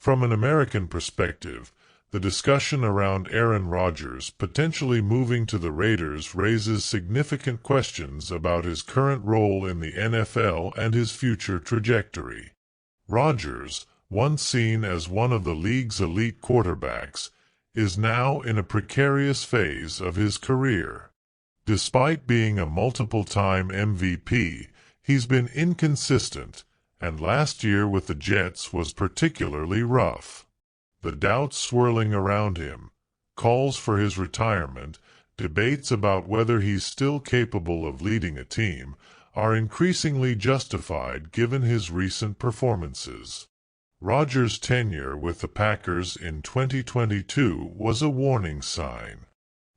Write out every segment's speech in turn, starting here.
From an American perspective, the discussion around Aaron Rodgers potentially moving to the Raiders raises significant questions about his current role in the NFL and his future trajectory. Rodgers, once seen as one of the league's elite quarterbacks, is now in a precarious phase of his career. Despite being a multiple-time MVP, he's been inconsistent, and last year with the Jets was particularly rough. The doubts swirling around him, calls for his retirement, debates about whether he's still capable of leading a team, are increasingly justified given his recent performances. Rodgers' tenure with the Packers in 2022 was a warning sign.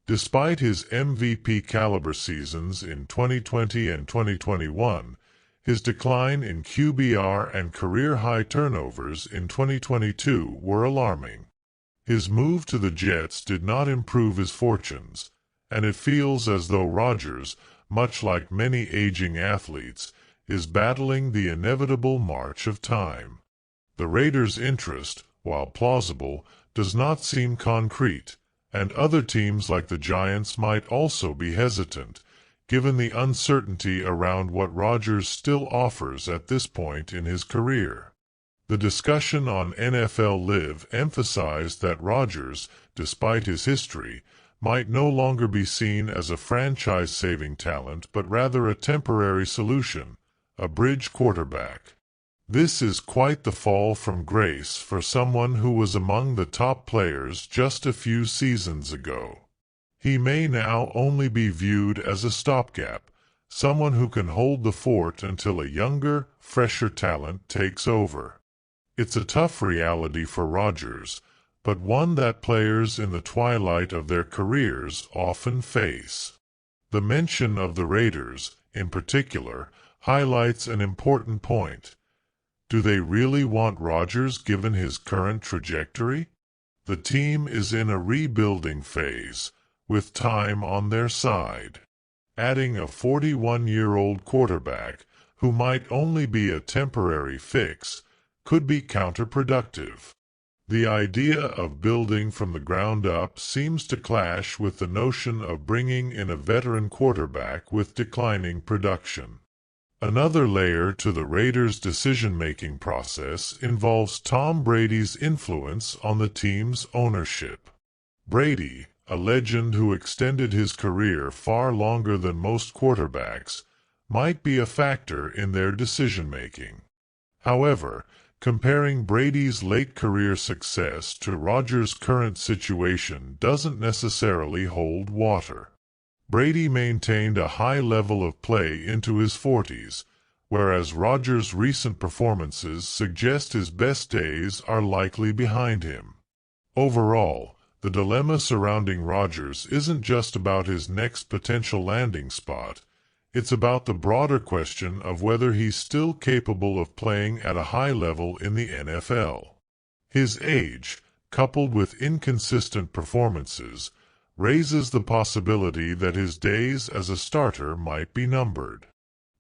Despite his MVP-caliber seasons in 2020 and 2021, his decline in QBR and career-high turnovers in 2022 were alarming. His move to the Jets did not improve his fortunes, and it feels as though Rodgers, much like many aging athletes, is battling the inevitable march of time. The Raiders' interest, while plausible, does not seem concrete, and other teams like the Giants might also be hesitant, given the uncertainty around what Rodgers still offers at this point in his career. The discussion on NFL Live emphasized that Rodgers, despite his history, might no longer be seen as a franchise-saving talent but rather a temporary solution, a bridge quarterback. This is quite the fall from grace for someone who was among the top players just a few seasons ago. He may now only be viewed as a stopgap, someone who can hold the fort until a younger, fresher talent takes over. It's a tough reality for Rodgers, but one that players in the twilight of their careers often face. The mention of the Raiders, in particular, highlights an important point. Do they really want Rodgers given his current trajectory? The team is in a rebuilding phase, with time on their side. Adding a 41-year-old quarterback, who might only be a temporary fix, could be counterproductive. The idea of building from the ground up seems to clash with the notion of bringing in a veteran quarterback with declining production. Another layer to the Raiders' decision-making process involves Tom Brady's influence on the team's ownership. Brady, a legend who extended his career far longer than most quarterbacks, might be a factor in their decision-making. However, comparing Brady's late career success to Rodgers' current situation doesn't necessarily hold water. Brady maintained a high level of play into his 40s, whereas Rodgers' recent performances suggest his best days are likely behind him. Overall, the dilemma surrounding Rodgers isn't just about his next potential landing spot. It's about the broader question of whether he's still capable of playing at a high level in the NFL. His age, coupled with inconsistent performances, raises the possibility that his days as a starter might be numbered.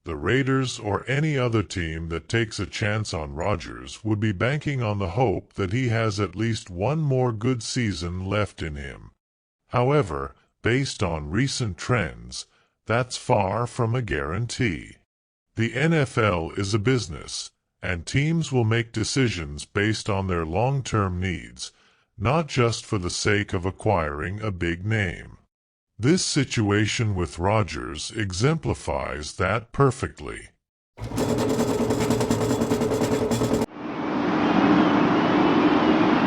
The Raiders or any other team that takes a chance on Rodgers would be banking on the hope that he has at least one more good season left in him. However, based on recent trends, that's far from a guarantee. The NFL is a business, and teams will make decisions based on their long-term needs, not just for the sake of acquiring a big name. This situation with Rodgers exemplifies that perfectly.